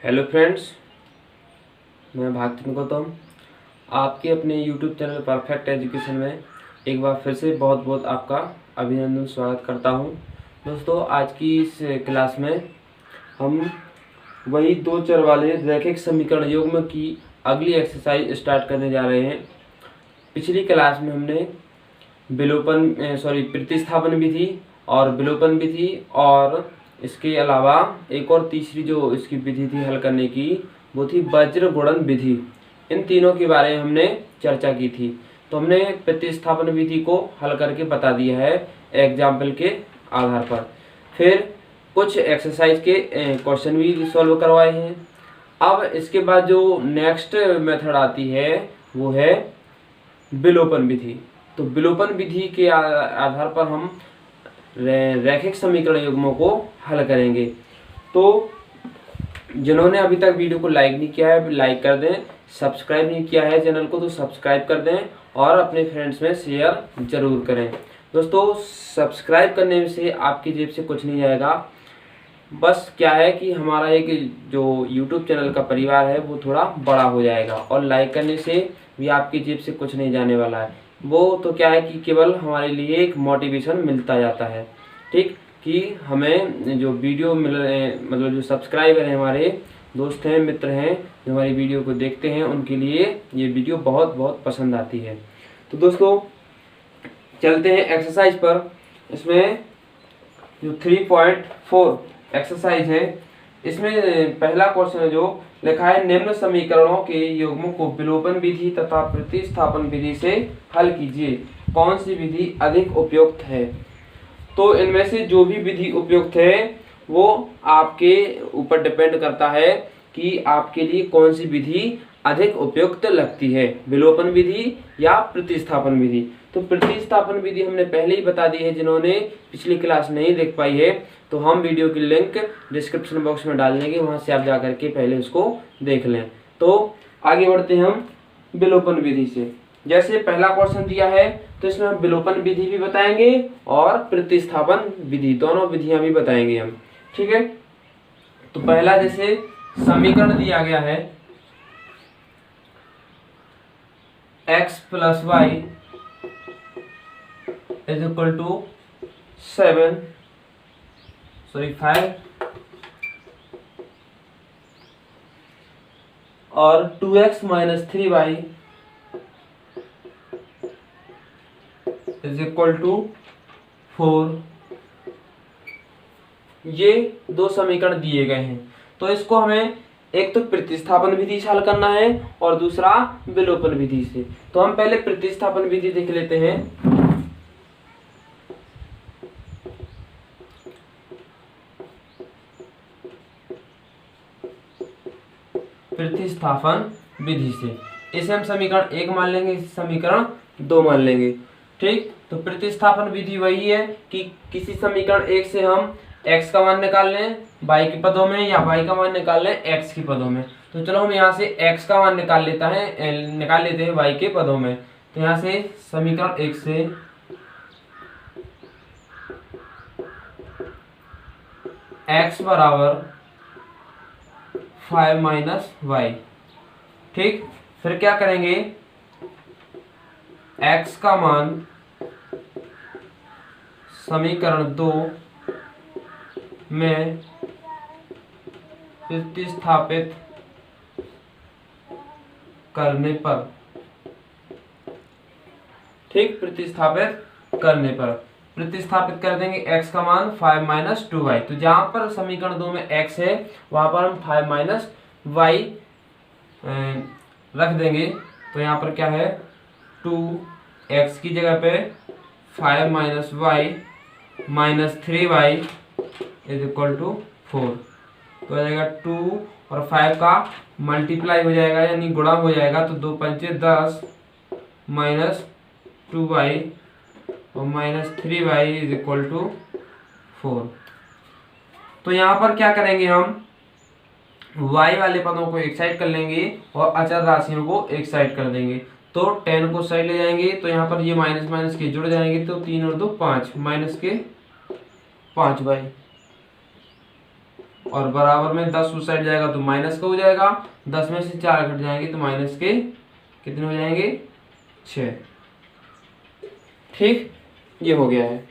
Hello friends, मैं भारती गौतम आपके अपने यूट्यूब चैनल परफेक्ट एजुकेशन में एक बार फिर से बहुत बहुत आपका अभिनंदन स्वागत करता हूं। दोस्तों, आज की इस क्लास में हम वही दो चर वाले रैखिक समीकरण युग्म की अगली एक्सरसाइज स्टार्ट करने जा रहे हैं। पिछली क्लास में हमने प्रतिस्थापन विधि और विलोपन विधि और इसके अलावा एक और तीसरी जो इसकी विधि थी हल करने की, वो थी वज्र गुणन विधि। इन तीनों के बारे में हमने चर्चा की थी। तो हमने प्रतिस्थापन विधि को हल करके बता दिया है एग्जाम्पल के आधार पर। फिर कुछ एक्सरसाइज के क्वेश्चन भी सॉल्व करवाए हैं। अब इसके बाद जो नेक्स्ट मेथड आती है वो है विलोपन विधि। तो विलोपन विधि के आधार पर हम रैखिक समीकरण युग्मों को हल करेंगे। तो जिन्होंने अभी तक वीडियो को लाइक नहीं किया है, लाइक कर दें। सब्सक्राइब नहीं किया है चैनल को तो सब्सक्राइब कर दें और अपने फ्रेंड्स में शेयर जरूर करें। दोस्तों, सब्सक्राइब करने से आपकी जेब से कुछ नहीं जाएगा। बस क्या है कि हमारा एक जो YouTube चैनल का परिवार है वो थोड़ा बड़ा हो जाएगा, और लाइक करने से भी आपकी जेब से कुछ नहीं जाने वाला है। वो तो क्या है कि केवल हमारे लिए एक मोटिवेशन मिलता जाता है, ठीक, कि हमें जो वीडियो मिल मतलब जो सब्सक्राइबर हैं, हमारे दोस्त हैं, मित्र हैं, जो हमारी वीडियो को देखते हैं, उनके लिए ये वीडियो बहुत बहुत पसंद आती है। तो दोस्तों, चलते हैं एक्सरसाइज पर। इसमें जो 3.4 एक्सरसाइज है, इसमें पहला क्वेश्चन है जो लिखा है, निम्न समीकरणों के युग्मों को विलोपन विधि तथा प्रतिस्थापन विधि से हल कीजिए, कौन सी विधि अधिक उपयुक्त है। तो इनमें से जो भी विधि उपयुक्त है वो आपके ऊपर डिपेंड करता है कि आपके लिए कौन सी विधि अधिक उपयुक्त लगती है, विलोपन विधि या प्रतिस्थापन विधि। तो प्रतिस्थापन विधि हमने पहले ही बता दी है। जिन्होंने पिछली क्लास नहीं देख पाई है तो हम वीडियो की लिंक डिस्क्रिप्शन बॉक्स में डाल देंगे, वहां से आप जाकर के पहले उसको देख लें। तो आगे बढ़ते हैं हम विलोपन विधि से। जैसे पहला क्वेश्चन दिया है तो इसमें हम विलोपन विधि भी बताएंगे और प्रतिस्थापन विधि, दोनों विधियां भी बताएंगे हम, ठीक है। तो पहला जैसे समीकरण दिया गया है, x + y = 5 और 2x - 3y = 4। ये दो समीकरण दिए गए हैं। तो इसको हमें एक तो प्रतिस्थापन विधि से हल करना है और दूसरा विलोपन विधि से। तो हम पहले प्रतिस्थापन विधि देख लेते हैं। प्रतिस्थापन विधि से इसे हम समीकरण 1 मान लेंगे, इसे समीकरण 2 मान लेंगे, ठीक। तो प्रतिस्थापन विधि वही है कि किसी समीकरण 1 से हम x का मान निकाल लें y के पदों में, या y का मान निकाल लें x के पदों में। तो चलो हम यहाँ से x का मान निकाल लेते हैं y के पदों में। तो यहाँ से समीकरण 1 से x = 5 - y, ठीक। फिर क्या करेंगे, x का मान समीकरण 2 में प्रतिस्थापित करने पर, ठीक, प्रतिस्थापित करने पर प्रतिस्थापित कर देंगे x का मान 5 - 2y। तो जहां पर समीकरण 2 में x है वहां पर हम 5 - y रख देंगे। तो यहाँ पर क्या है, 2x की जगह पे 5 - y - 3y = 4। तो आ जाएगा 2 और 5 का मल्टीप्लाई हो जाएगा, यानी गुणा हो जाएगा। तो 2 × 5 = 10 - 2y और -3y = 4। तो यहाँ पर क्या करेंगे, हम y वाले पदों को एक साइड कर लेंगे और अचर राशियों को एक साइड कर देंगे। तो 10 को साइड ले जाएंगे तो यहाँ पर ये माइनस माइनस के जुड़ जाएंगे। तो 3 और 2 5 -5y और बराबर में 10 उस साइड जाएगा तो माइनस का हो जाएगा, 10 में से 4 घट जाएंगे तो माइनस के कितने हो जाएंगे 6। ठीक, ये हो गया है।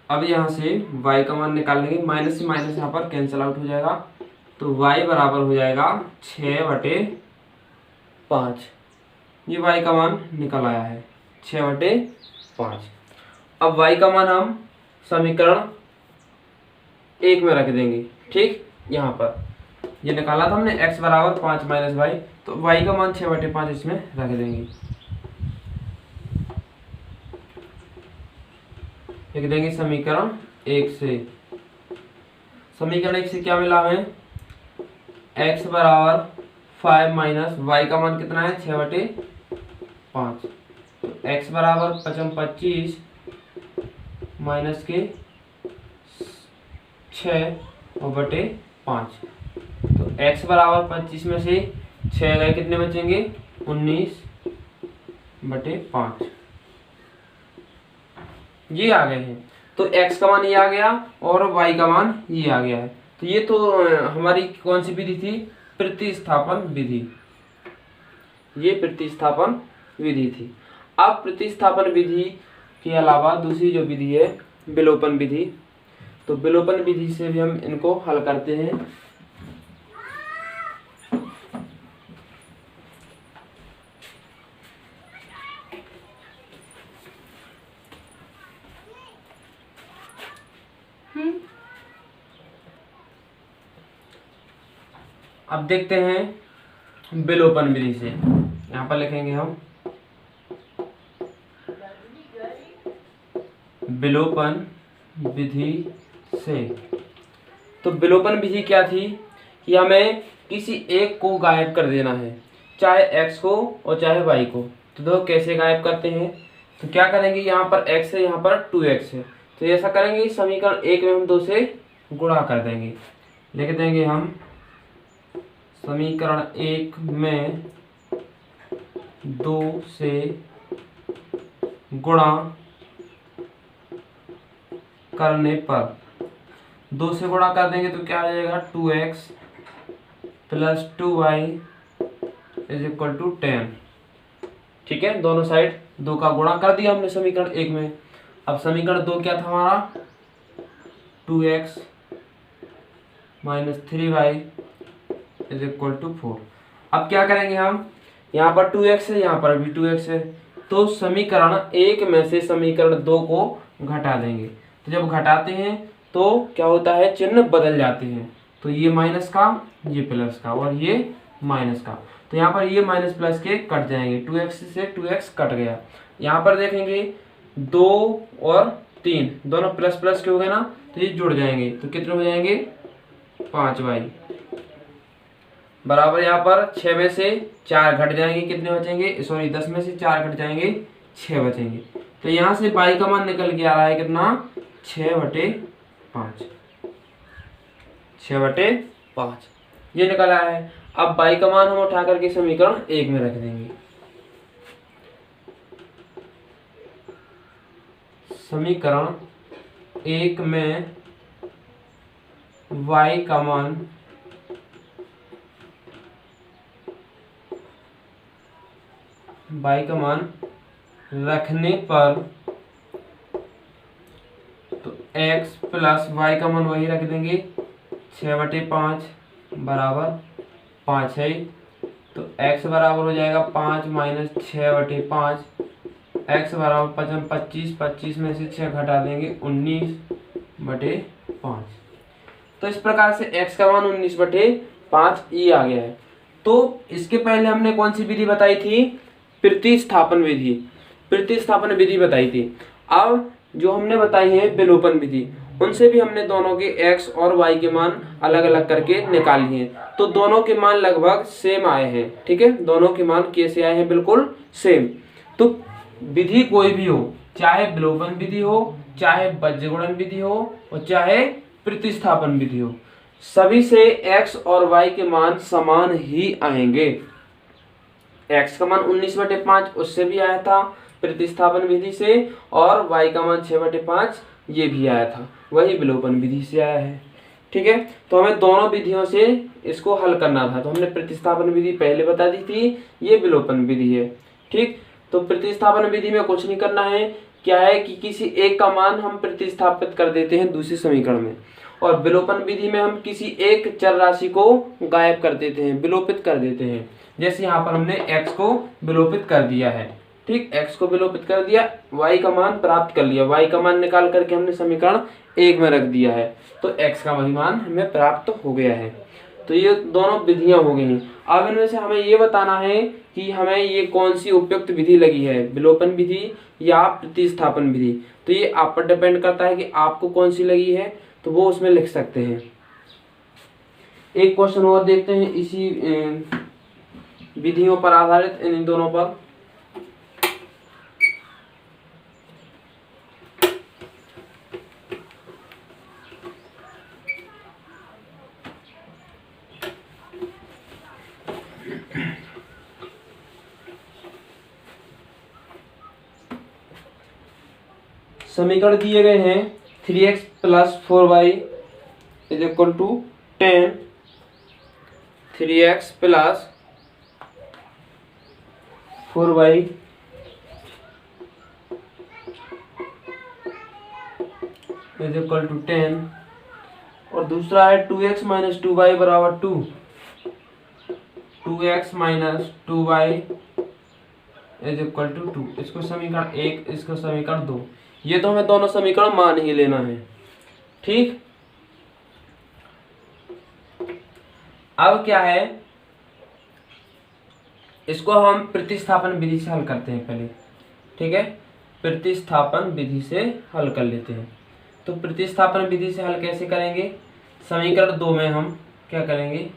अब यहाँ से y का मान निकाल लेंगे, माइनस से माइनस यहाँ पर कैंसिल आउट हो जाएगा, तो y बराबर हो जाएगा 6/5। ये y का मान निकल आया है 6/5। अब y का मान हम समीकरण 1 में रख देंगे। ठीक, यहाँ पर ये निकाला था हमने x बराबर 5 माइनस y, तो y का मान 6/5 इसमें रख देंगे। लिख देंगे समीकरण 1 से। समीकरण 1 से क्या मिला हमें, x बराबर 5 माइनस y का मान कितना है 6/5, तो x बराबर 25 माइनस के 6/5, तो x बराबर 25 में से 6 गए कितने बचेंगे 19/5। ये आ गए हैं, तो x का मान ये आ गया और y का मान ये आ गया है। तो ये तो हमारी कौन सी विधि थी, प्रतिस्थापन विधि। ये प्रतिस्थापन विधि थी। अब प्रतिस्थापन विधि के अलावा दूसरी जो विधि है विलोपन विधि, तो विलोपन विधि से भी हम इनको हल करते हैं। अब देखते हैं विलोपन विधि से। यहाँ पर लिखेंगे हम विलोपन विधि से। तो विलोपन विधि क्या थी कि हमें किसी एक को गायब कर देना है, चाहे x को और चाहे y को। तो देखो कैसे गायब करते हैं, तो क्या करेंगे, यहाँ पर x है, यहाँ पर 2x है, तो ऐसा करेंगे समीकरण 1 में हम 2 से गुणा कर देंगे। लिख देंगे हम समीकरण 1 में 2 से गुणा करने पर, 2 से गुणा कर देंगे तो क्या आ जाएगा 2x plus 2y is equal to 10। ठीक है, दोनों साइड 2 का गुणा कर दिया हमने समीकरण 1 में। अब समीकरण 2 क्या था हमारा, 2x minus 3y is equal to 4। अब क्या करेंगे हम, यहाँ पर 2x है, यहाँ पर भी 2x है, तो समीकरण 1 में से समीकरण 2 को घटा देंगे। तो जब घटाते हैं तो क्या होता है, चिन्ह बदल जाते हैं। तो ये माइनस का, ये प्लस का और ये माइनस का, तो यहाँ पर ये माइनस प्लस के कट जाएंगे, 2x से 2x कट गया। यहाँ पर देखेंगे 2 और 3 दोनों प्लस प्लस के हो गए ना, तो ये जुड़ जाएंगे, तो कितने हो जाएंगे 5y बराबर, यहाँ पर 6 में से 4 घट जाएंगे, कितने बचेंगे, सॉरी 10 में से 4 घट जाएंगे 6 बचेंगे। तो यहाँ से y का मान निकल के आ रहा है कितना 6/5, 6/5 ये निकल आया है। अब y का मान हम उठा करके समीकरण 1 में रख देंगे। समीकरण 1 में y का मान रखने पर, तो x प्लस y का मान वही रख देंगे 6/5 बराबर 5 है, तो x बराबर हो जाएगा 5 माइनस 6/5, x बराबर 25, 25 में से 6 घटा देंगे 19/5। तो इस प्रकार से x का मान 19/5 ये आ गया है। तो इसके पहले हमने कौन सी विधि बताई थी, प्रतिस्थापन विधि, प्रतिस्थापन विधि बताई थी। अब जो हमने बताई है विलोपन विधि, उनसे भी हमने दोनों के x और y के मान अलग अलग करके निकाल लिए हैं। तो दोनों के मान लगभग सेम आए हैं। ठीक है, दोनों के मान कैसे आए हैं, बिल्कुल सेम। तो विधि कोई भी हो, चाहे विलोपन विधि हो, चाहे बीजगुणन विधि हो और चाहे प्रतिस्थापन विधि हो, सभी से x और y के मान समान ही आएंगे। x का मान 19/5 उससे भी आया था प्रतिस्थापन विधि से, और y का मान 6/5 ये भी आया था। वही विलोपन विधि से आया है। ठीक है, तो हमें दोनों विधियों से इसको हल करना था। तो हमने प्रतिस्थापन विधि पहले बता दी थी, ये विलोपन विधि है। ठीक, तो प्रतिस्थापन विधि में कुछ नहीं करना है। क्या है कि किसी एक का मान हम प्रतिस्थापित कर देते हैं दूसरे समीकरण में, और विलोपन विधि में हम किसी एक चर राशि को गायब कर देते हैं, विलोपित कर देते हैं। जैसे यहाँ पर हमने x को विलोपित कर दिया है। ठीक, x को विलोपित कर दिया, y का मान प्राप्त कर लिया, y का मान निकाल करके हमने समीकरण 1 में रख दिया है, तो x का वही मान हमें प्राप्त हो गया है। तो ये दोनों विधियां हो गई हैं। अब इनमें से हमें ये बताना है कि हमें ये कौन सी उपयुक्त विधि लगी है, विलोपन विधि या प्रतिस्थापन विधि। तो ये आप पर डिपेंड करता है कि आपको कौन सी लगी है, तो वो उसमें लिख सकते हैं। एक क्वेश्चन और देखते हैं इसी विधियों पर आधारित, इन दोनों पर। समीकरण दिए गए हैं 3x + 4y = 10, 3x + 4y = 10, और दूसरा है 2x - 2y = 2, 2x - 2y = 2। इसको समीकरण 1, इसको समीकरण 2। ये तो हमें दोनों समीकरण मान ही लेना है। ठीक, अब क्या है, इसको हम प्रतिस्थापन विधि से हल करते हैं पहले। ठीक है, प्रतिस्थापन विधि से हल कर लेते हैं। तो प्रतिस्थापन विधि से हल कैसे करेंगे, समीकरण 2 में हम क्या करेंगे,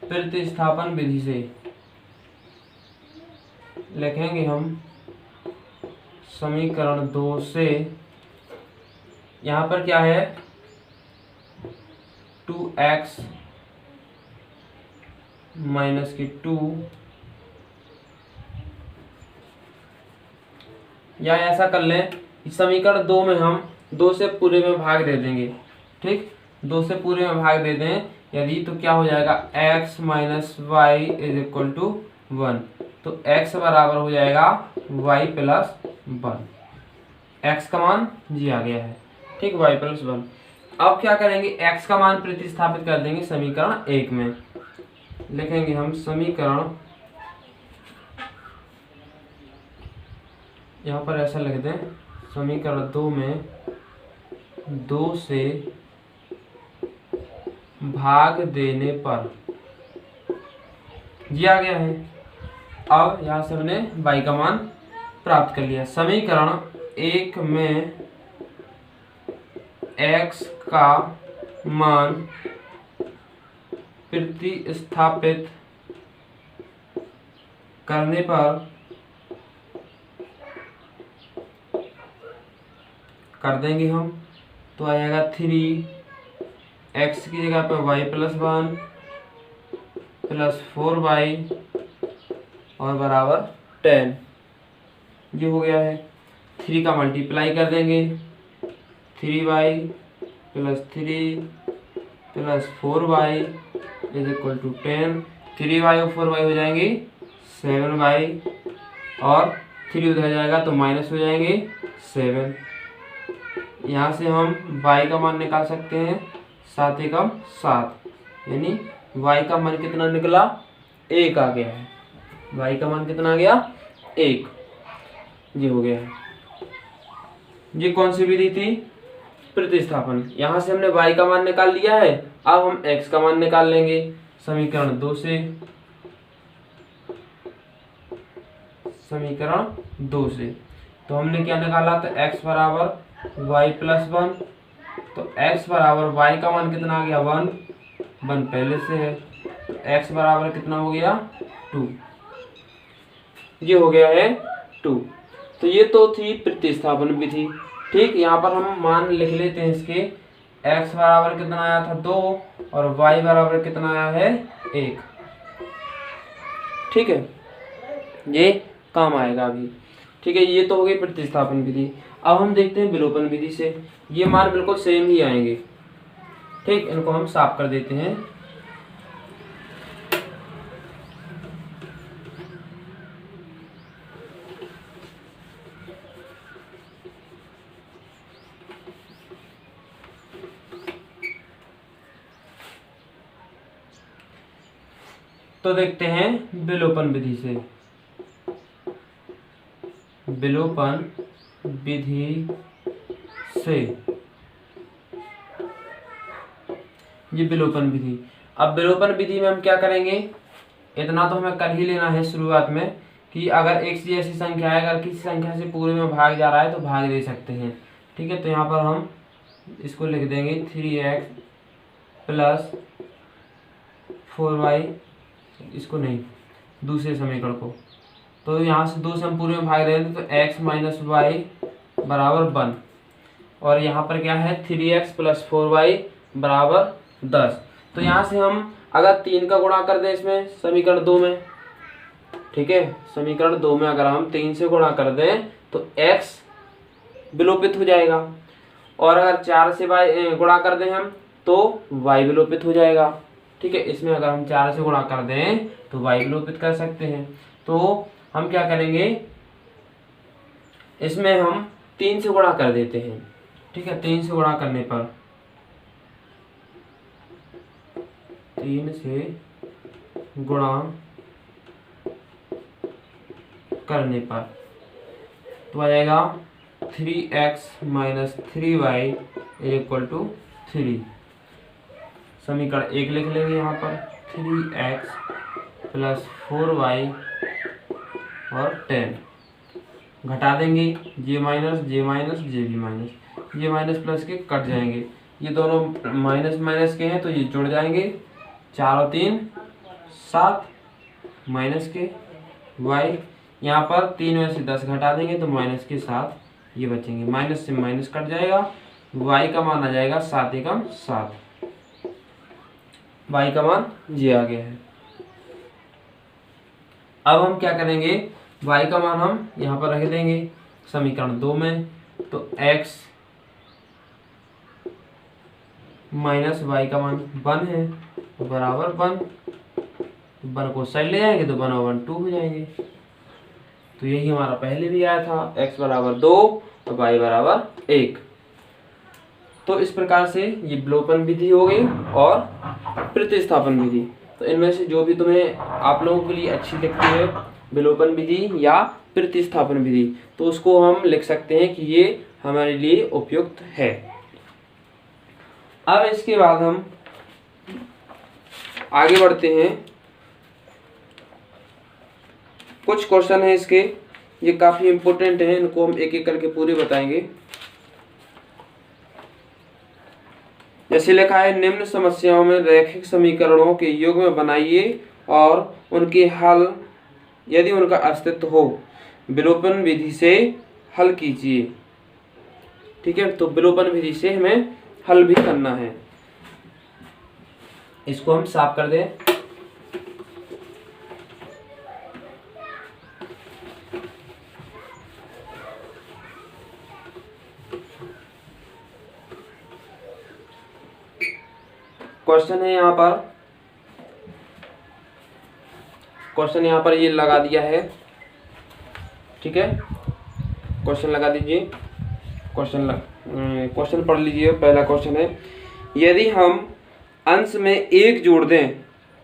प्रतिस्थापन विधि से लिखेंगे हम समीकरण 2 से, यहाँ पर क्या है 2x - 2, या ऐसा कर लें कि समीकरण 2 में हम 2 से पूरे में भाग दे देंगे। ठीक, 2 से पूरे में भाग दे दें यदि, तो क्या हो जाएगा x - y = 1, तो x बराबर हो जाएगा y + 1। x का मान जी आ गया है। ठीक, y + 1। अब क्या करेंगे, x का मान प्रतिस्थापित कर देंगे समीकरण 1 में। लिखेंगे हम समीकरण, यहाँ पर ऐसा लिख दें, समीकरण 2 में 2 से भाग देने पर जी आ गया है। अब यहाँ से हमने y का मान प्राप्त कर लिया। समीकरण 1 में x का मान प्रतिस्थापित करने पर कर देंगे हम, तो आएगा 3x की जगह पर y + 1 + 4y और बराबर 10। ये हो गया है। 3 का मल्टीप्लाई कर देंगे, 3y + 3 + 4y = 10। 3y और 4y हो जाएंगे 7y, और 3 उधर जाएगा तो माइनस हो जाएंगे 7। यहाँ से हम y का मान निकाल सकते हैं, 7 एकम 7, यानी y का मान कितना निकला, 1 आ गया है। y का मान कितना आ गया, 1। ये हो गया है। ये कौन सी विधि थी, प्रतिस्थापन। यहाँ से हमने y का मान निकाल लिया है, अब हम x का मान निकाल लेंगे समीकरण 2 से। समीकरण 2 से तो हमने क्या निकाला, तो x बराबर y + 1, तो x बराबर y का मान कितना आ गया, 1 पहले से है, तो x बराबर कितना हो गया, 2। ये हो गया है 2। तो ये तो थी प्रतिस्थापन विधि। ठीक, यहाँ पर हम मान लिख लेते हैं इसके, x बराबर कितना आया था 2 और y बराबर कितना आया है 1। ठीक है, ये काम आएगा अभी। ठीक है, ये तो हो गई प्रतिस्थापन विधि। अब हम देखते हैं विलोपन विधि से। ये मान बिल्कुल सेम ही आएंगे। ठीक, इनको हम साफ कर देते हैं। तो देखते हैं विलोपन विधि से। विलोपन विधि से ये विलोपन विधि। अब विलोपन विधि में हम क्या करेंगे, इतना तो हमें कर ही लेना है शुरुआत में कि अगर एक सी ऐसी संख्या है, अगर किसी संख्या से पूरे में भाग जा रहा है तो भाग दे सकते हैं। ठीक है, तो यहाँ पर हम इसको लिख देंगे 3x प्लस 4y, इसको नहीं, दूसरे समीकरण को। तो यहाँ से 2 से हम पूरे में भाग रहे हैं तो x माइनस वाई बराबर 1, और यहाँ पर क्या है 3x प्लस 4y बराबर 10। तो यहाँ से हम अगर 3 का गुणा कर दें इसमें समीकरण 2 में, ठीक है, समीकरण 2 में अगर हम 3 से गुणा कर दें तो x विलोपित हो जाएगा, और अगर 4 से y गुणा कर दें हम तो y विलोपित हो जाएगा। ठीक है, इसमें अगर हम 4 से गुणा कर दें तो y विलोपित कर सकते हैं। तो हम क्या करेंगे, इसमें हम 3 से गुणा कर देते हैं। ठीक है, 3 से गुणा करने पर, 3 से गुणा करने पर तो आ जाएगा 3x minus 3y equal to 3। समीकरण 1 लिख लेंगे यहाँ पर 3x प्लस 4y और 10 घटा देंगे, जे माइनस जे माइनस जे भी माइनस, ये माइनस प्लस के कट जाएंगे, ये दोनों माइनस माइनस के हैं तो ये जुड़ जाएंगे, 4 और 3 7 माइनस के y, यहाँ पर 3 में से 10 घटा देंगे तो माइनस के 7 ये बचेंगे, माइनस से माइनस कट जाएगा, y का मान आ जाएगा 7 एकम 7, y का मान ये आ गया है। अब हम क्या करेंगे, y का मान हम यहाँ पर रख देंगे समीकरण 2 में, तो x माइनस y का मान 1 है बराबर 1 को साइड ले जाएंगे तो 1/2 हो जाएंगे। तो यही हमारा पहले भी आया था, x बराबर 2 तो y बराबर 1। तो इस प्रकार से ये विलोपन विधि हो गई और प्रतिस्थापन विधि। तो इनमें से जो भी तुम्हें आप लोगों के लिए अच्छी लगती है, विलोपन विधि या प्रतिस्थापन विधि, तो उसको हम लिख सकते हैं कि ये हमारे लिए उपयुक्त है। अब इसके बाद हम आगे बढ़ते हैं। कुछ क्वेश्चन है इसके, ये काफी इंपॉर्टेंट है, इनको हम एक एक करके पूरे बताएंगे। जैसे लिखा है, निम्न समस्याओं में रैखिक समीकरणों के युग्म बनाइए और उनके हल यदि उनका अस्तित्व हो विलोपन विधि से हल कीजिए। ठीक है, तो विलोपन विधि से हमें हल भी करना है। इसको हम साफ कर दें। क्वेश्चन है यहाँ पर, क्वेश्चन यहाँ पर ये लगा दिया है। ठीक है, क्वेश्चन लगा दीजिए, क्वेश्चन पढ़ लीजिए। पहला क्वेश्चन है, यदि हम अंश में 1 जोड़ दें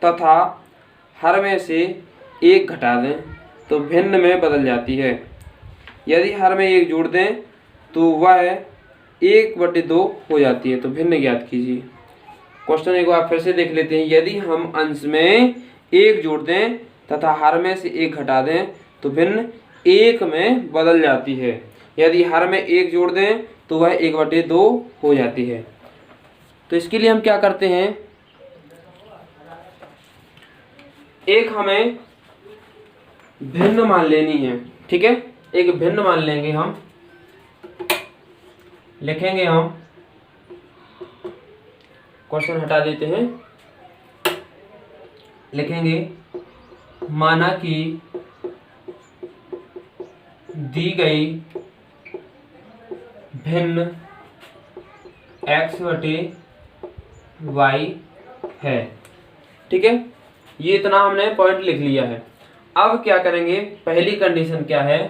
तथा हर में से 1 घटा दें तो भिन्न में बदल जाती है। यदि हर में 1 जोड़ दें तो वह 1/2 हो जाती है, तो भिन्न ज्ञात कीजिए। क्वेश्चन एक बार फिर से देख लेते हैं। यदि हम अंश में 1 जोड़ दें तथा हर में से 1 घटा दें तो भिन्न 1 में बदल जाती है। यदि हर में 1 जोड़ दें तो वह 1/2 हो जाती है। तो इसके लिए हम क्या करते हैं, एक हमें भिन्न मान लेनी है। ठीक है, एक भिन्न मान लेंगे हम, लिखेंगे हम क्वेश्चन हटा देते हैं, लिखेंगे माना कि दी गई भिन्न x बटे y है। ठीक है, ये इतना हमने पॉइंट लिख लिया है। अब क्या करेंगे, पहली कंडीशन क्या है,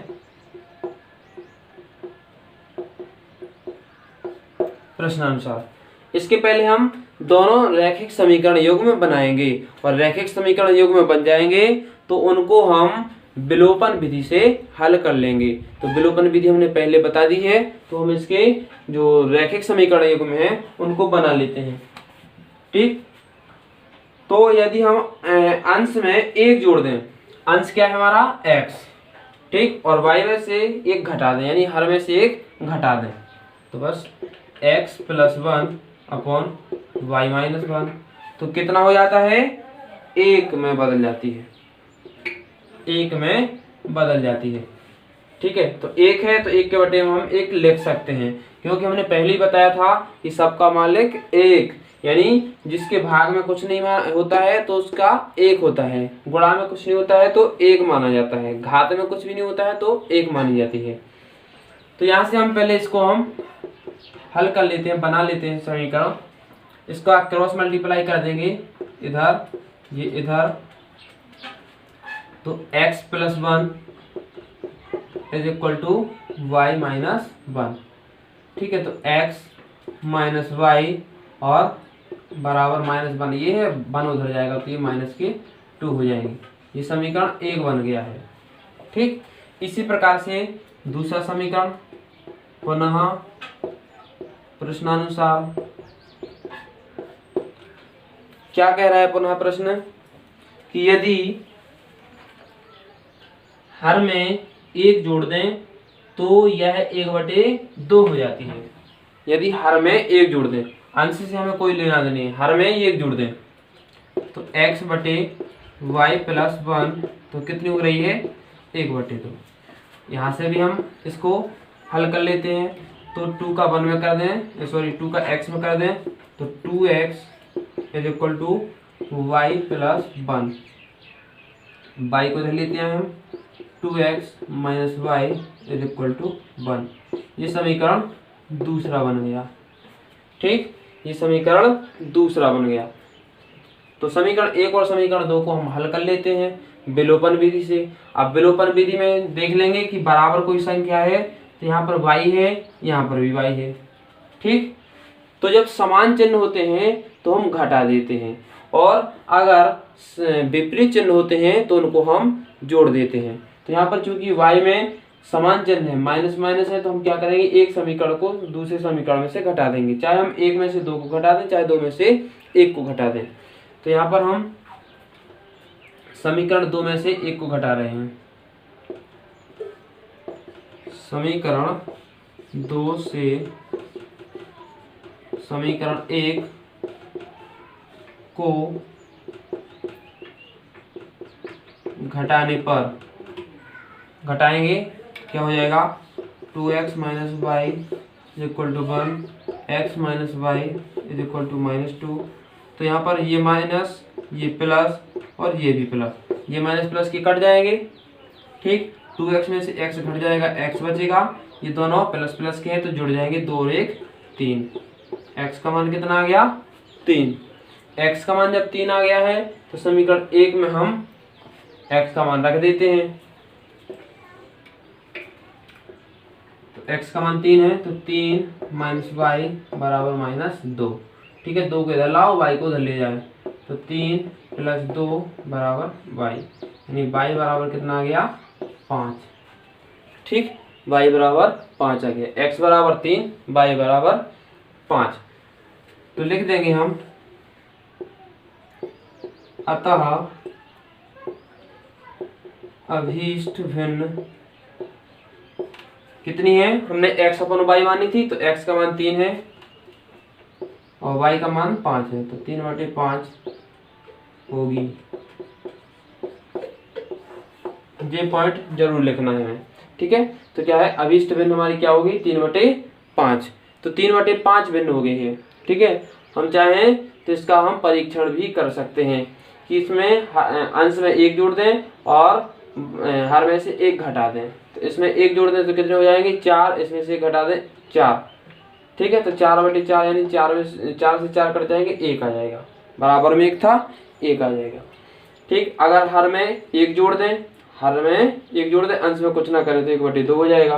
प्रश्नानुसार। इसके पहले हम दोनों रैखिक समीकरण युग्म बनाएंगे और रैखिक समीकरण युग्म बन जाएंगे तो उनको हम विलोपन विधि से हल कर लेंगे। तो विलोपन विधि हमने पहले बता दी है, तो हम इसके जो रैखिक समीकरण युग्म हैं उनको बना लेते हैं। ठीक, तो यदि हम अंश में एक जोड़ दें, अंश क्या है हमारा x, ठीक, और y में से एक घटा दें, यानी हर में से एक घटा दें, तो बस x plus 1 upon y minus 1, तो कितना हो जाता है, एक में बदल जाती है, एक में बदल जाती है। ठीक है, तो एक है तो एक के बटे में हम एक लिख सकते हैं, क्योंकि हमने पहले ही बताया था कि सबका मालिक एक, यानी जिसके भाग में कुछ नहीं होता है तो उसका एक होता है, गुणा में कुछ नहीं होता है तो एक माना जाता है, घात में कुछ भी नहीं होता है तो एक मानी जाती है। तो यहाँ से हम पहले इसको हम हल कर लेते हैं, बना लेते हैं समीकरण। इसका क्रॉस मल्टीप्लाई कर देंगे इधर, ये इधर, तो x plus 1 is equal to Y minus 1। ठीक है, तो x माइनस वाई और बराबर माइनस 1, ये है 1 उधर जाएगा तो ये माइनस के 2 हो जाएंगे। ये समीकरण 1 बन गया है। ठीक, इसी प्रकार से दूसरा समीकरण पुनः प्रश्नानुसार क्या कह रहा है, पुनः प्रश्न कि यदि हर में एक जोड़ दें तो यह 1/2 हो जाती है। यदि हर में एक जोड़ दें, अंश से हमें कोई लेना देना नहीं है, हर में एक जोड़ दें तो x बटे वाई प्लस 1, तो कितनी हो रही है, 1/2। यहाँ से भी हम इसको हल कर लेते हैं, तो 2 का 1 में कर दें, सॉरी 2 का x में कर दें, तो 2x is equal to Y plus 1, y को धर लेते हैं हम, 2x minus Y is equal to 1। ये समीकरण दूसरा बन गया। ठीक, ये समीकरण दूसरा बन गया। तो समीकरण 1 और समीकरण 2 को हम हल कर लेते हैं विलोपन विधि से। अब विलोपन विधि में देख लेंगे कि बराबर कोई संख्या है तो यहाँ पर y है, यहाँ पर भी y है। ठीक, तो जब समान चिन्ह होते हैं तो हम घटा देते हैं, और अगर विपरीत चिन्ह होते हैं तो उनको हम जोड़ देते हैं। तो यहाँ पर चूंकि y में समान चिन्ह है, माइनस माइनस है, तो हम क्या करेंगे, एक समीकरण को दूसरे समीकरण में से घटा देंगे, चाहे हम 1 में से 2 को घटा दें, चाहे 2 में से 1 को घटा दें। तो यहाँ पर हम समीकरण 2 में से 1 को घटा रहे हैं, समीकरण 2 से समीकरण 1 को घटाने पर घटाएंगे, क्या हो जाएगा, 2x minus Y is equal to 1, x minus Y is equal to -2। तो यहाँ पर ये माइनस, ये प्लस और ये भी प्लस, ये माइनस प्लस के कट जाएंगे। ठीक, 2x में से x घट जाएगा, x बचेगा, ये दोनों प्लस प्लस के हैं तो जुड़ जाएंगे, 2 और 1 3। x का मान कितना आ गया, 3। x का मान जब 3 आ गया है तो समीकरण 1 में हम x का मान रख देते हैं, तो x का मान 3 है, तो 3 माइनस वाई बराबर -2। ठीक है, 2 को इधर लाओ, y को उधर ले जाए, तो 3 प्लस 2 बराबर y, यानी y बराबर कितना आ गया, 5। ठीक, y बराबर 5 आ गया, x बराबर 3, y बराबर 5। तो लिख देंगे हम, अतः अभीष्ट भिन्न कितनी है, हमने x अपन y मानी थी, तो x का मान 3 है और y का मान 5 है, तो 3/5 होगी। ये पॉइंट जरूर लिखना है हमें। ठीक है, तो क्या है, अभीष्ट भिन्न हमारी क्या होगी, 3/5। तो 3/5 भिन्न हो गई है। ठीक है, हम चाहें तो इसका हम परीक्षण भी कर सकते हैं कि इसमें अंश में 1 जोड़ दें और हर में से 1 घटा दें। तो इसमें 1 जोड़ दें तो कितने हो जाएंगे 4, इसमें से 1 घटा दें 4। ठीक है, तो 4/4 यानी 4 से 4 कट जाएंगे, 1 आ जाएगा, बराबर में 1 था, 1 आ जाएगा। ठीक, अगर हर में 1 जोड़ दें, हर में 1 जोड़ दें, अंश में कुछ ना करें तो 1/2 हो जाएगा।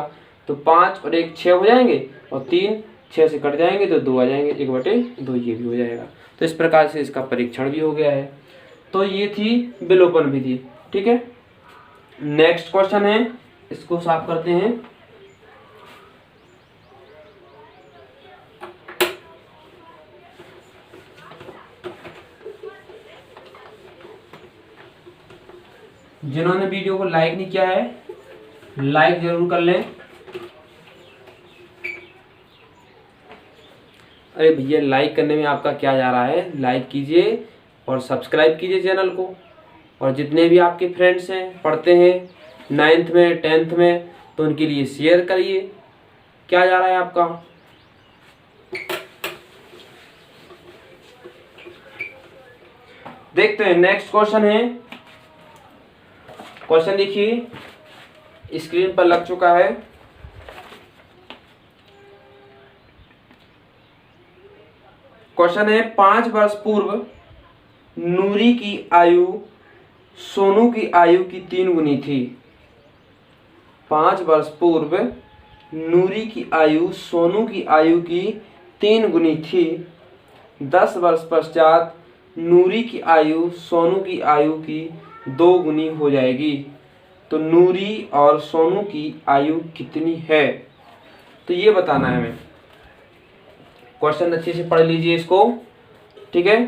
तो 5 और 1 6 हो जाएंगे और 3 6 से कट जाएंगे तो 2 आ जाएंगे, 1/2 ये भी हो जाएगा। तो इस प्रकार से इसका परीक्षण भी हो गया है। तो ये थी विलोपन विधि। ठीक है, नेक्स्ट क्वेश्चन है, इसको साफ करते हैं। जिन्होंने वीडियो को लाइक नहीं किया है, लाइक जरूर कर लें। अरे भैया, लाइक करने में आपका क्या जा रहा है, लाइक कीजिए और सब्सक्राइब कीजिए चैनल को। और जितने भी आपके फ्रेंड्स हैं, पढ़ते हैं 9th में 10th में, तो उनके लिए शेयर करिए। क्या जा रहा है आपका। देखते हैं, नेक्स्ट क्वेश्चन है। क्वेश्चन देखिए, स्क्रीन पर लग चुका है। क्वेश्चन है, 5 वर्ष पूर्व नूरी की आयु सोनू की आयु की 3 गुनी थी। 5 वर्ष पूर्व नूरी की आयु सोनू की आयु की 3 गुनी थी। 10 वर्ष पश्चात नूरी की आयु सोनू की आयु की 2 गुनी हो जाएगी। तो नूरी और सोनू की आयु कितनी है, तो ये बताना है हमें। क्वेश्चन अच्छे से पढ़ लीजिए इसको। ठीक है,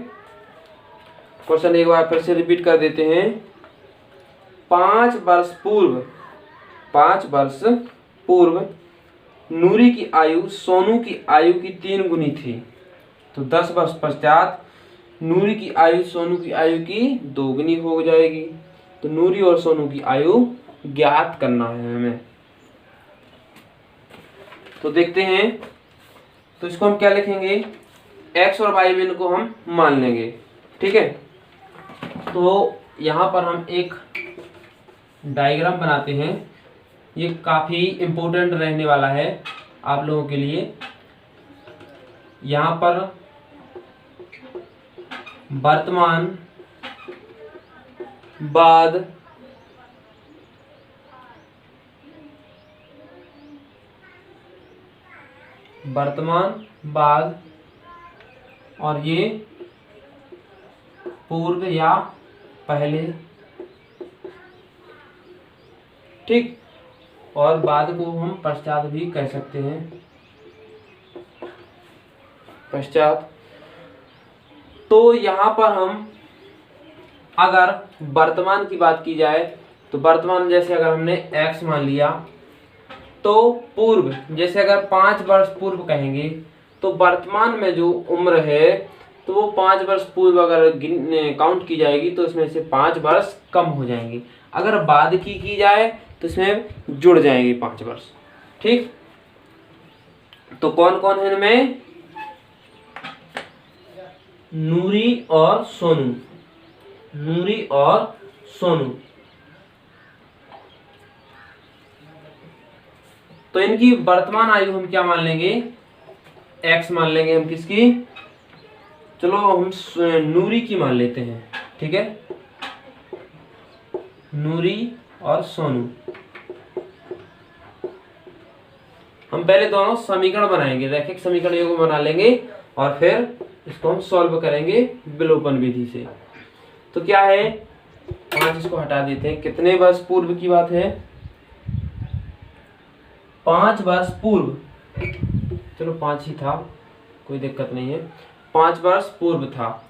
क्वेश्चन एक बार फिर से रिपीट कर देते हैं। 5 वर्ष पूर्व नूरी की आयु सोनू की आयु की 3 गुनी थी। तो 10 वर्ष पश्चात नूरी की आयु सोनू की आयु की 2 गुनी हो जाएगी। तो नूरी और सोनू की आयु ज्ञात करना है हमें। तो देखते हैं, तो इसको हम क्या लिखेंगे, x और y में इनको हम मान लेंगे। ठीक है, तो यहाँ पर हम एक डायग्राम बनाते हैं। ये काफ़ी इम्पोर्टेंट रहने वाला है आप लोगों के लिए। यहाँ पर वर्तमान बाद और ये पूर्व या पहले। ठीक, और बाद को हम पश्चात भी कह सकते हैं, पश्चात। तो यहाँ पर हम अगर वर्तमान की बात की जाए तो वर्तमान जैसे अगर हमने x मान लिया, तो पूर्व जैसे अगर 5 वर्ष पूर्व कहेंगे तो वर्तमान में जो उम्र है तो वो 5 वर्ष पूर्व अगर काउंट की जाएगी तो इसमें से 5 वर्ष कम हो जाएंगे। अगर बाद की जाए तो इसमें जुड़ जाएंगे 5 वर्ष। ठीक, तो कौन कौन है इनमें, नूरी और सोनू, नूरी और सोनू। तो इनकी वर्तमान आयु हम क्या मान लेंगे, x मान लेंगे हम। किसकी, चलो हम नूरी की मान लेते हैं। ठीक है, नूरी और सोनू। हम पहले दोनों समीकरण बनाएंगे, रैखिक समीकरणों को बना लेंगे और फिर इसको हम सॉल्व करेंगे विलोपन विधि से। तो क्या है, 5 इसको हटा देते हैं। कितने वर्ष पूर्व की बात है, 5 वर्ष पूर्व, चलो 5 ही था, कोई दिक्कत नहीं है, 5 वर्ष पूर्व था।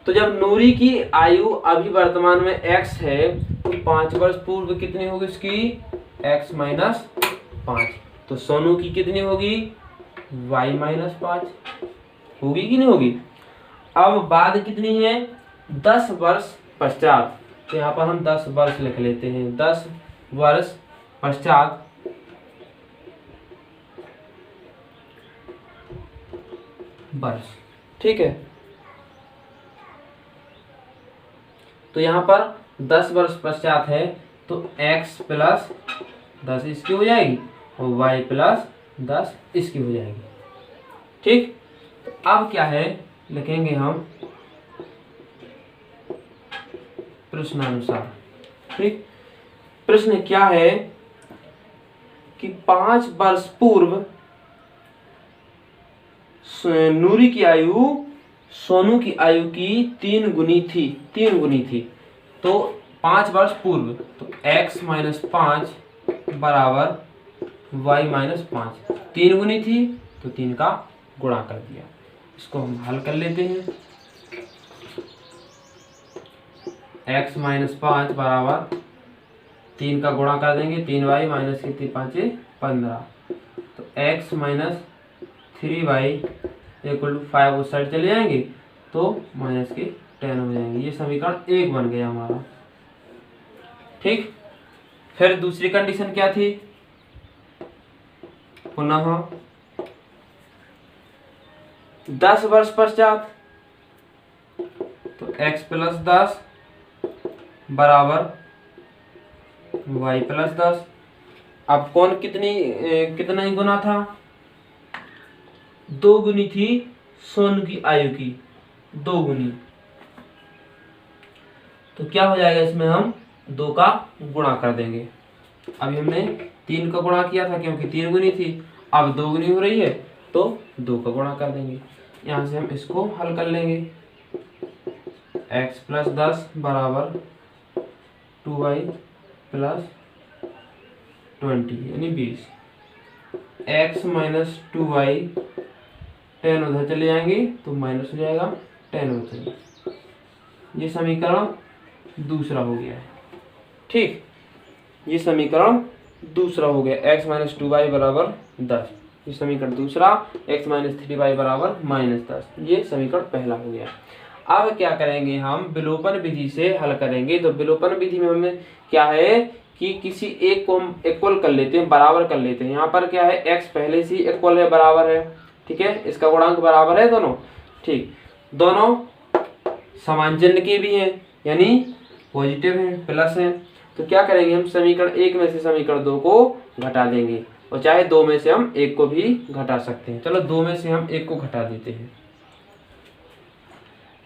तो जब नूरी की आयु अभी वर्तमान में x है तो 5 वर्ष पूर्व कितनी होगी उसकी, x माइनस 5। तो सोनू की कितनी होगी, y माइनस 5 होगी कि नहीं होगी। अब बाद कितनी है, 10 वर्ष पश्चात। तो यहाँ पर हम 10 वर्ष लिख लेते हैं, 10 वर्ष पश्चात वर्ष। ठीक है, तो यहाँ पर 10 वर्ष पश्चात है तो x प्लस 10 इसकी हो जाएगी और y प्लस 10 इसकी हो जाएगी। ठीक, अब क्या है लिखेंगे हम प्रश्नानुसार। ठीक, प्रश्न क्या है कि 5 वर्ष पूर्व नूरी की आयु सोनू की आयु की 3 गुनी थी। तो 5 वर्ष पूर्व तो x माइनस 5 बराबर y माइनस 5, 3 गुनी थी तो 3 का गुणा कर दिया। इसको हम हल कर लेते हैं। x माइनस 5 बराबर 3 का गुणा कर देंगे, 3y माइनस कितनी 5 15, तो x minus 3y equal to 5 उस साइड चले जाएंगे तो माइनस के 10 हो जाएंगे। ये समीकरण 1 बन गया हमारा। ठीक, फिर दूसरी कंडीशन क्या थी, पुनः 10 वर्ष पश्चात तो x प्लस 10 बराबर y प्लस 10। अब कौन कितना ही गुना था, 2 गुनी थी सोनू की आयु की, 2 गुनी, तो क्या हो जाएगा इसमें हम 2 का गुणा कर देंगे। अभी हमने 3 का गुणा किया था क्योंकि 3 गुनी थी, अब 2 गुनी हो रही है तो 2 का गुणा कर देंगे। यहाँ से हम इसको हल कर लेंगे। x प्लस 10 बराबर 2y प्लस 20 यानी 20, x माइनस 2y 10 उधर चले जाएंगे तो माइनस हो जाएगा, 10 उधर चले। ये समीकरण दूसरा हो गया है। ठीक, ये समीकरण दूसरा हो गया, x माइनस 2y बराबर 10। ये समीकरण दूसरा, x माइनस 3y बराबर माइनस 10। ये समीकरण पहला हो गया। अब क्या करेंगे हम, विलोपन विधि से हल करेंगे। तो विलोपन विधि में हमें क्या है कि किसी एक को हम इक्वल कर लेते हैं, बराबर कर लेते हैं। यहाँ पर क्या है, x पहले से ही इक्वल है, बराबर है। ठीक है, इसका गुणांक बराबर है दोनों। ठीक, दोनों समान चिन्ह के भी हैं यानी पॉजिटिव हैं, प्लस हैं। तो क्या करेंगे हम, समीकरण 1 में से समीकरण 2 को घटा देंगे, और चाहे 2 में से हम 1 को भी घटा सकते हैं। चलो 2 में से हम 1 को घटा देते हैं।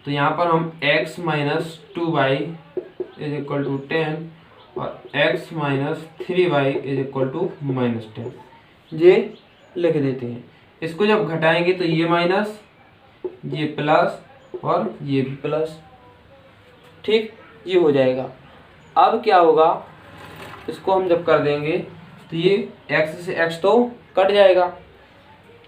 तो यहाँ पर हम x minus 2y is equal to 10 और x minus 3y is equal to minus 10 ये लिख देते हैं। इसको जब घटाएंगे तो ये माइनस, ये प्लस और ये भी प्लस। ठीक, ये हो जाएगा। अब क्या होगा, इसको हम जब कर देंगे तो ये x से x तो कट जाएगा,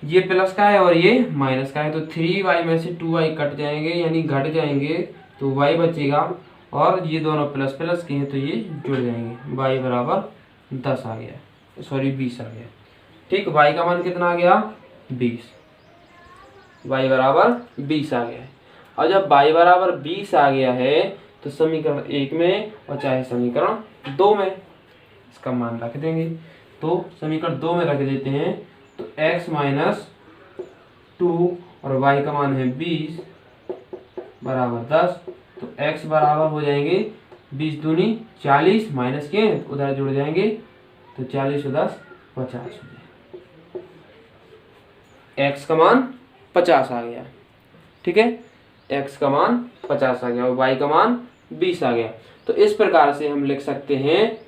ये प्लस का है और ये माइनस का है, तो 3y में से 2y कट जाएंगे यानी घट जाएंगे, तो y बचेगा, और ये दोनों प्लस प्लस के हैं तो ये जुड़ जाएंगे। y बराबर 10 आ गया, सॉरी 20 आ गया। ठीक, y का मान कितना आ गया, 20, y बराबर 20 आ गया है। और जब y बराबर 20 आ गया है तो समीकरण 1 में और चाहे समीकरण 2 में इसका मान रख देंगे। तो समीकरण 2 में रख देते हैं तो x माइनस 2 और y का मान है 20 बराबर 10, तो x बराबर हो जाएंगे 20 दूनी 40, माइनस के उधर जुड़ जाएंगे तो 40 और 10 50 हो जाए। x का मान 50 आ गया। ठीक है, x का मान 50 आ गया और y का मान 20 आ गया। तो इस प्रकार से हम लिख सकते हैं,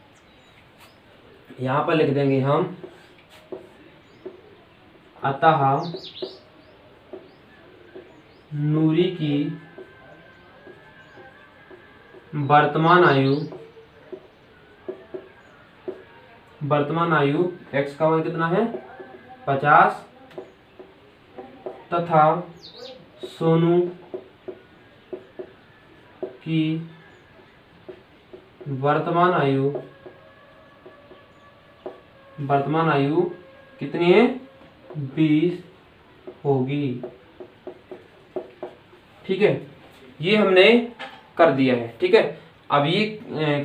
यहाँ पर लिख देंगे हम, अतः नूरी की वर्तमान आयु x का मान कितना है 50 तथा सोनू की वर्तमान आयु कितनी है 20 होगी। ठीक है, ये हमने कर दिया है। ठीक है, अब ये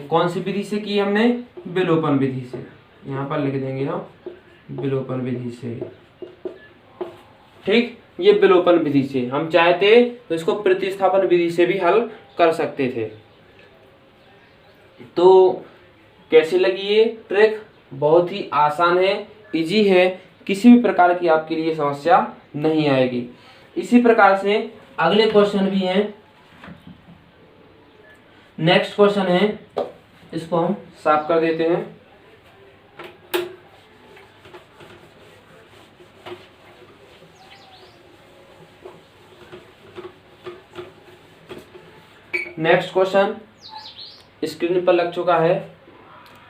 कौन सी विधि से की हमने, विलोपन विधि से। यहाँ पर लिख देंगे हम विलोपन विधि से। ठीक, ये विलोपन विधि से हम चाहते तो इसको प्रतिस्थापन विधि से भी हल कर सकते थे। तो कैसी लगी ये ट्रिक? बहुत ही आसान है, इजी है, किसी भी प्रकार की आपके लिए समस्या नहीं आएगी। इसी प्रकार से अगले क्वेश्चन भी हैं। नेक्स्ट क्वेश्चन है, इसको हम साफ कर देते हैं। नेक्स्ट क्वेश्चन स्क्रीन पर लग चुका है,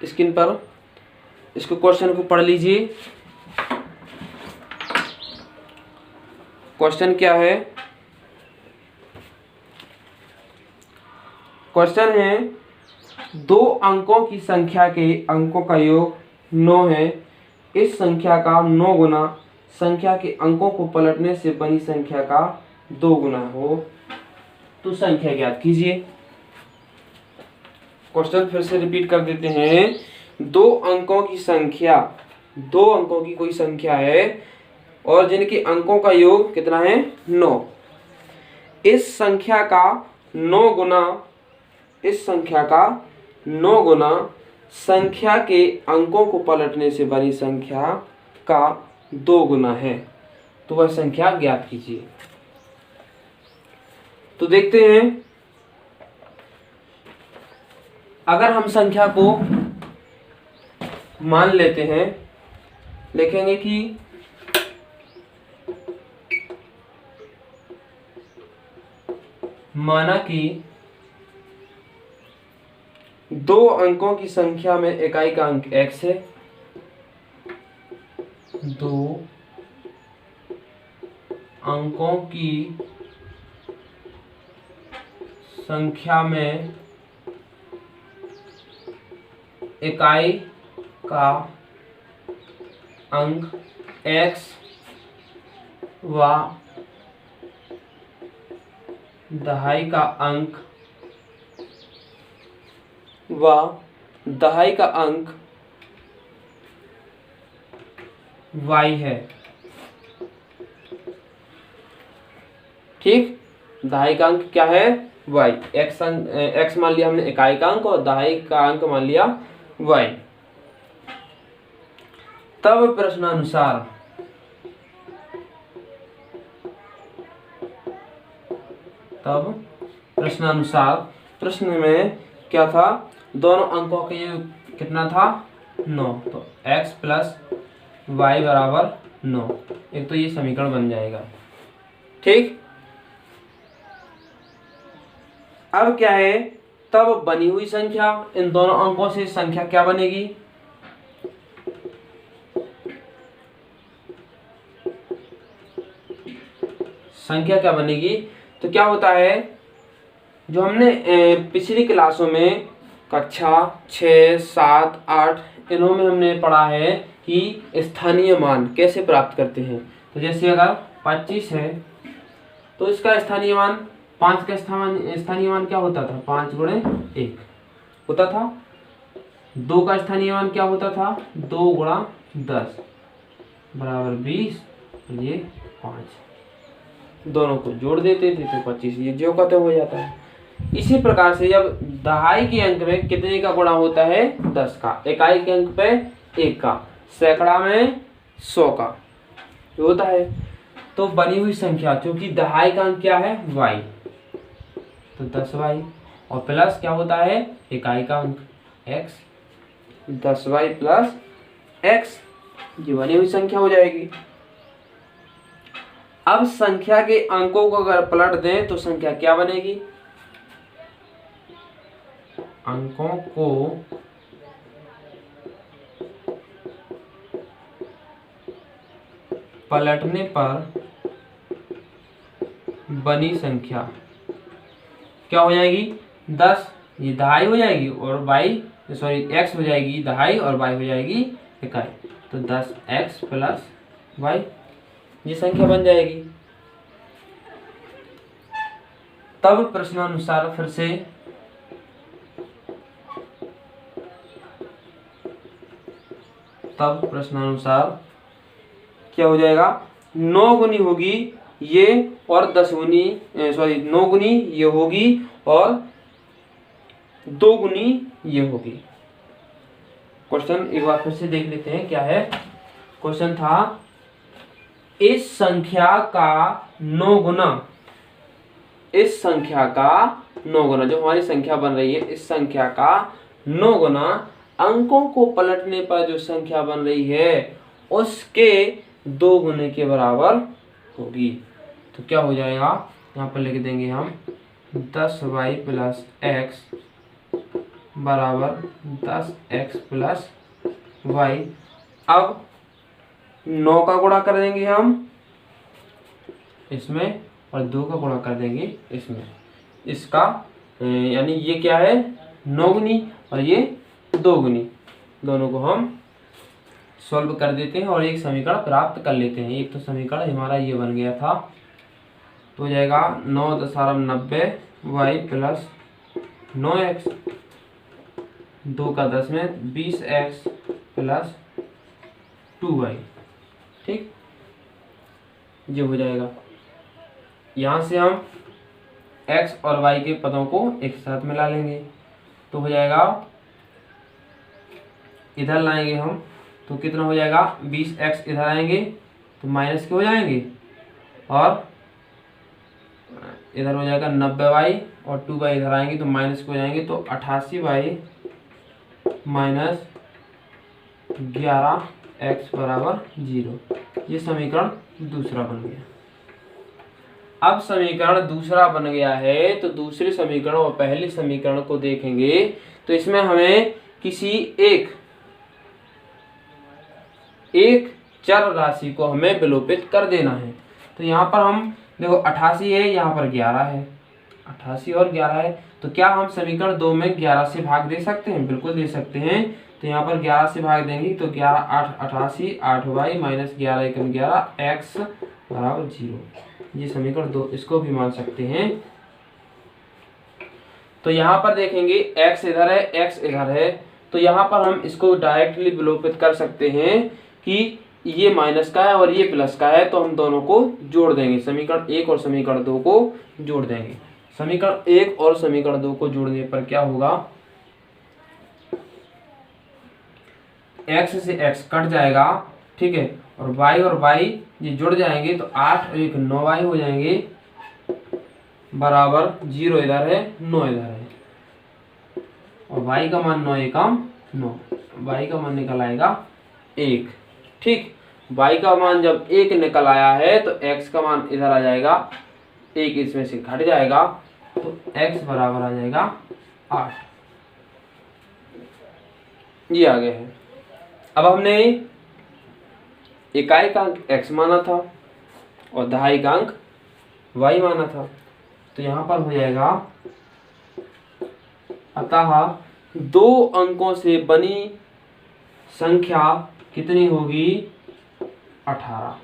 स्क्रीन पर इसको क्वेश्चन को पढ़ लीजिए। क्वेश्चन क्या है? क्वेश्चन है 2 अंकों की संख्या के अंकों का योग 9 है। इस संख्या का 9 गुना संख्या के अंकों को पलटने से बनी संख्या का 2 गुना हो तो संख्या ज्ञात कीजिए। क्वेश्चन फिर से रिपीट कर देते हैं। 2 अंकों की संख्या, 2 अंकों की कोई संख्या है और जिनके अंकों का योग कितना है? 9। इस संख्या का 9 गुना, इस संख्या का 9 गुना संख्या के अंकों को पलटने से बनी संख्या का 2 गुना है तो वह संख्या ज्ञात कीजिए। तो देखते हैं, अगर हम संख्या को मान लेते हैं, लिखेंगे कि माना कि 2 अंकों की संख्या में इकाई का अंक x है। 2 अंकों की संख्या में इकाई का अंक x व दहाई का अंक y है। ठीक, दहाई का अंक क्या है? y। x मान लिया हमने इकाई का अंक और दहाई का अंक मान लिया y। तब प्रश्नानुसार प्रश्न में क्या था? दोनों अंकों के कितना था? 9। तो x प्लस y बराबर 9। एक तो ये समीकरण बन जाएगा। ठीक, अब क्या है? तब बनी हुई संख्या, इन दोनों अंकों से संख्या क्या बनेगी? संख्या क्या बनेगी? तो क्या होता है, जो हमने पिछली क्लासों में कक्षा 6, 7, 8 इन्हों में हमने पढ़ा है कि स्थानीय मान कैसे प्राप्त करते हैं। तो जैसे अगर 25 है तो इसका स्थानीय मान 5 का स्थानीय मान क्या होता था? 5 गुणे 1 होता था। 2 का स्थानीय मान क्या होता था? 2 गुणा 10 बराबर 20। ये 5, दोनों को जोड़ देते थे तो 25, ये जो कहते हो जाता है। इसी प्रकार से जब दहाई के अंक में कितने का गुणा होता है? 10 का। इकाई के अंक पे 1 का, सैकड़ा में 100 का होता है। तो बनी हुई संख्या, क्योंकि दहाई का अंक क्या है? y, तो 10y और प्लस क्या होता है? इकाई का अंक x, 10y प्लस x, ये बनी हुई संख्या हो जाएगी। अब संख्या के अंकों को अगर पलट दें तो संख्या क्या बनेगी? अंकों को पलटने पर बनी संख्या क्या हो जाएगी? 10, ये दहाई हो जाएगी और x हो जाएगी दहाई और y हो जाएगी इकाई। तो 10x प्लस y, ये संख्या बन जाएगी। तब प्रश्नानुसार फिर से क्या हो जाएगा? 9 गुनी होगी ये और 9 गुनी ये होगी और 2 गुनी ये होगी। क्वेश्चन एक बार फिर से देख लेते हैं क्या है। क्वेश्चन था इस संख्या का 9 गुना, इस संख्या का 9 गुना, जो हमारी संख्या बन रही है इस संख्या का 9 गुना अंकों को पलटने पर जो संख्या बन रही है उसके 2 गुने के बराबर होगी। तो क्या हो जाएगा, यहाँ पर लिख देंगे हम 10y प्लस एक्स बराबर 10x प्लस वाई। अब 9 का गुणा कर देंगे हम इसमें और 2 का गुणा कर देंगे इसमें। इसका यानी ये क्या है 9 गुनी और ये 2 गुनी, दोनों को हम सॉल्व कर देते हैं और एक समीकरण प्राप्त कर लेते हैं। एक तो समीकरण हमारा ये बन गया था, तो हो जाएगा 9 दशमलव 90 वाई प्लस 9x, 2 का 10 में 20x प्लस 2y। ठीक, ये हो जाएगा। यहाँ से हम x और y के पदों को एक साथ मिला लेंगे, तो हो जाएगा इधर लाएंगे हम तो कितना हो जाएगा 20x इधर आएंगे तो माइनस के हो जाएंगे और इधर हो जाएगा 90y और 2y इधर आएंगे तो माइनस के हो जाएंगे, तो 88y माइनस 11x बराबर 0। ये समीकरण दूसरा बन गया। अब समीकरण दूसरा बन गया है तो दूसरे समीकरण और पहले समीकरण को देखेंगे तो इसमें हमें किसी एक चर राशि को हमें विलोपित कर देना है। तो यहाँ पर हम देखो 88 है, यहाँ पर 11 है, 88 और 11 है, तो क्या हम समीकरण 2 में 11 से भाग दे सकते हैं? बिल्कुल दे सकते हैं। तो यहाँ पर 11 से भाग देंगे तो 11 8 88 8y माइनस 11 एकम 11 x बराबर 0। ये समीकरण 2, इसको भी मान सकते हैं। तो यहाँ पर देखेंगे x इधर है, x इधर है, तो यहाँ पर हम इसको डायरेक्टली विलोपित कर सकते हैं कि ये माइनस का है और ये प्लस का है, तो हम दोनों को जोड़ देंगे। समीकरण 1 और समीकरण 2 को जोड़ देंगे। समीकरण 1 और समीकरण 2 को जोड़ने पर क्या होगा, x से x कट जाएगा, ठीक है, और y ये जुड़ जाएंगे तो 8 और 1 9y हो जाएंगे बराबर 0 इधर है 9 इधर है, और y का मान 9 एकम 9, y का मान निकल आएगा 1। ठीक, y का मान जब 1 निकल आया है तो x का मान इधर आ जाएगा, 1 इसमें से घट जाएगा तो x बराबर आ जाएगा 8। ये आ गया है। अब हमने इकाई का अंक x माना था और दहाई का अंक y माना था, तो यहाँ पर हो जाएगा अतः 2 अंकों से बनी संख्या कितनी होगी 18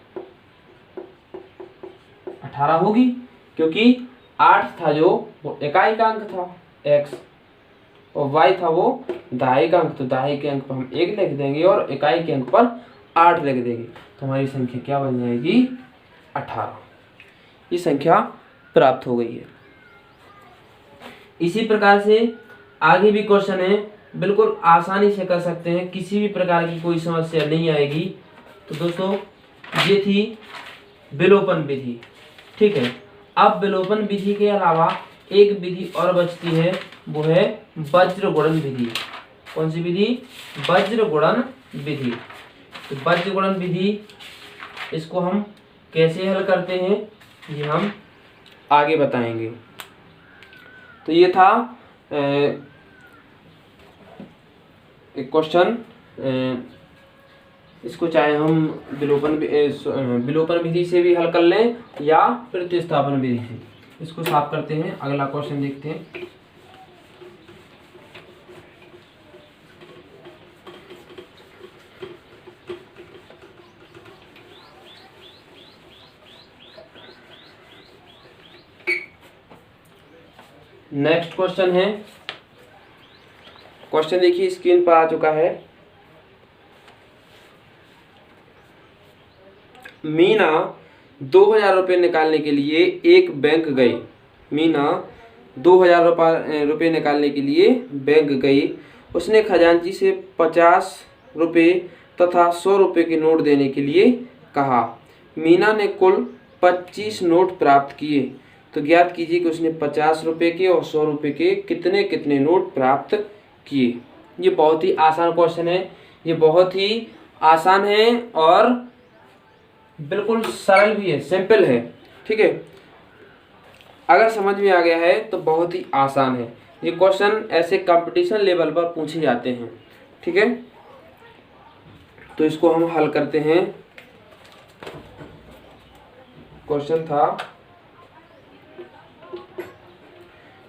होगी, क्योंकि 8 था जो वो इकाई का अंक था x और y था वो दहाई का अंक, तो दहाई के अंक पर हम 1 लिख देंगे और इकाई के अंक पर 8 लिख देंगे, तो हमारी संख्या क्या बन जाएगी 18। ये संख्या प्राप्त हो गई है। इसी प्रकार से आगे भी क्वेश्चन है, बिल्कुल आसानी से कर सकते हैं, किसी भी प्रकार की कोई समस्या नहीं आएगी। तो दोस्तों ये थी विलोपन विधि, ठीक है। अब विलोपन विधि के अलावा एक विधि और बचती है, वो है वज्र गुणन विधि। कौन सी विधि? वज्र गुणन विधि। तो वज्र गुणन विधि, इसको हम कैसे हल करते हैं ये हम आगे बताएंगे। तो ये था एक क्वेश्चन, इसको चाहे हम विलोपन विधि से भी हल कर लें या प्रतिस्थापन विधि से। इसको साफ करते हैं, अगला क्वेश्चन देखते हैं। नेक्स्ट क्वेश्चन है, क्वेश्चन देखिए स्क्रीन पर आ चुका है। मीना 2000 रुपये निकालने के लिए एक बैंक गई। मीना 2000 रुपये निकालने के लिए बैंक गई। उसने खजांची से 50 रुपये तथा 100 रुपये के नोट देने के लिए कहा। मीना ने कुल 25 नोट प्राप्त किए, तो ज्ञात कीजिए कि उसने 50 रुपये के और 100 रुपये के कितने कितने नोट प्राप्त किए। ये बहुत ही आसान क्वेश्चन है, ये बहुत ही आसान है और बिल्कुल सरल भी है, सिंपल है। ठीक है, अगर समझ में आ गया है तो बहुत ही आसान है। ये क्वेश्चन ऐसे कंपटीशन लेवल पर पूछे जाते हैं। ठीक है, तो इसको हम हल करते हैं। क्वेश्चन था,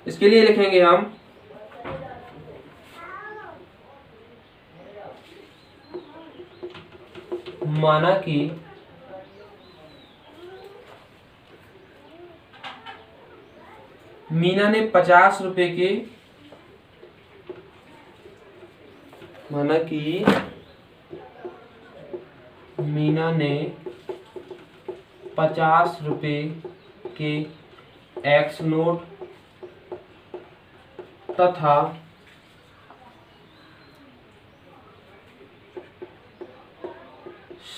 इसके लिए लिखेंगे हम माना कि मीना ने 50 रुपए के, माना कि मीना ने 50 रुपए के एक्स नोट तथा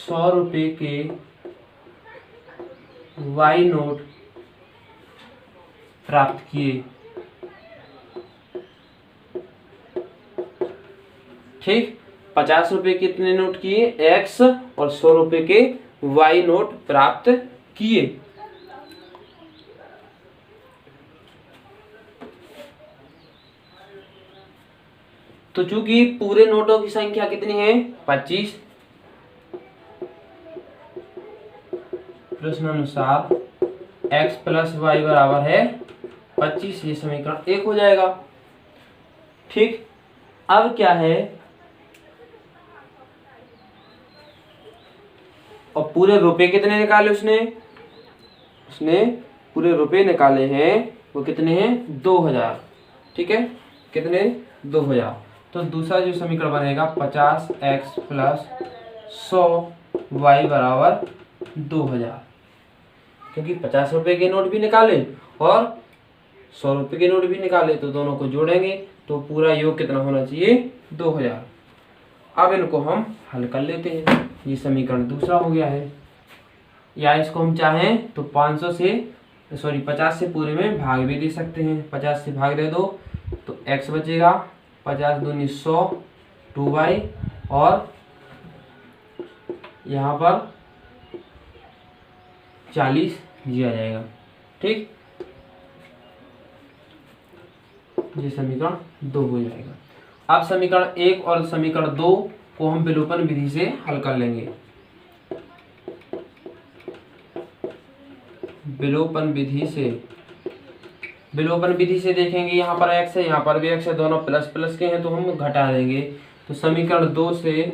100 रुपए के वाई नोट प्राप्त किए। ठीक, 50 रुपए के कितने नोट किए, एक्स, और 100 रुपए के वाई नोट प्राप्त किए। तो चूंकि पूरे नोटों की संख्या कितनी है, 25, प्रश्नानुसार x प्लस वाई बराबर है 25, ये समीकरण 1 हो जाएगा। ठीक, अब क्या है, और पूरे रुपए कितने निकाले उसने पूरे रुपए निकाले हैं, वो कितने हैं, 2000। ठीक है, कितने, 2000। तो दूसरा जो समीकरण बनेगा 50x प्लस 100y बराबर 2000, क्योंकि 50 रुपए के नोट भी निकाले और 100 रुपए के नोट भी निकाले, तो दोनों को जोड़ेंगे तो पूरा योग कितना होना चाहिए, 2000। अब इनको हम हल कर लेते हैं। ये समीकरण दूसरा हो गया है, या इसको हम चाहें तो 50 से पूरे में भाग भी दे सकते हैं। 50 से भाग दे दो तो x बचेगा, 50 दूनी 100, 2y, और यहाँ पर 40 जी आ जाएगा। ठीक, ये समीकरण 2 हो जाएगा। अब समीकरण 1 और समीकरण 2 को हम विलोपन विधि से हल कर लेंगे। विलोपन विधि से देखेंगे, यहाँ पर x है, यहाँ पर भी x है, दोनों प्लस प्लस के हैं तो हम घटा देंगे। तो समीकरण 2 से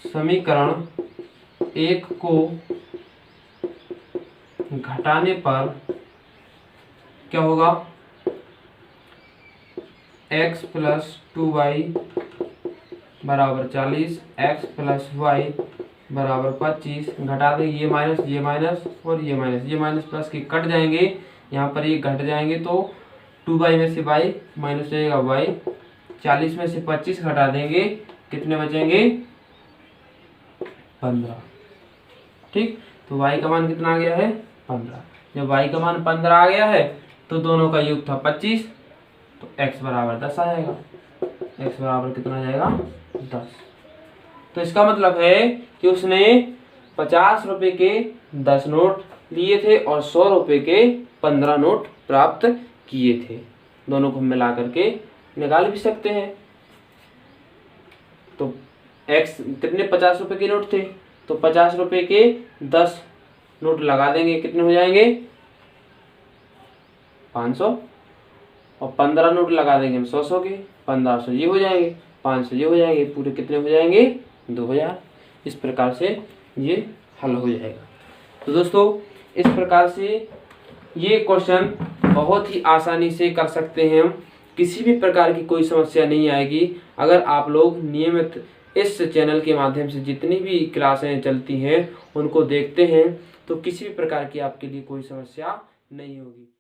समीकरण 1 को घटाने पर क्या होगा, x प्लस 2y बराबर 40, x प्लस y बराबर 25। घटा दें, ये माइनस और ये माइनस प्लस के कट जाएंगे, यहाँ पर ये घट जाएंगे तो 2y में से y माइनस जाएगा y, 40 में से 25 घटा देंगे, कितने बचेंगे, 15। ठीक, तो y का मान कितना आ गया है, 15। जब y का मान 15 आ गया है तो दोनों का योग था 25, तो x बराबर 10 आ जाएगा। x बराबर कितना आ जाएगा, 10। तो इसका मतलब है कि उसने 50 रुपए के 10 नोट लिए थे और 100 रुपए के 15 नोट प्राप्त किए थे। दोनों को मिला करके निकाल भी सकते हैं। तो x कितने, 50 रुपए के नोट थे, तो 50 रुपए के 10 नोट लगा देंगे, कितने हो जाएंगे, 500, और 15 नोट लगा देंगे हम 100 के, 1500 ये हो जाएंगे, 500 ये हो जाएंगे, पूरे कितने हो जाएंगे, 2000। इस प्रकार से ये हल हो जाएगा। तो दोस्तों, इस प्रकार से ये क्वेश्चन बहुत ही आसानी से कर सकते हैं हम, किसी भी प्रकार की कोई समस्या नहीं आएगी अगर आप लोग नियमित इस चैनल के माध्यम से जितनी भी क्लासें चलती हैं उनको देखते हैं तो किसी भी प्रकार की आपके लिए कोई समस्या नहीं होगी।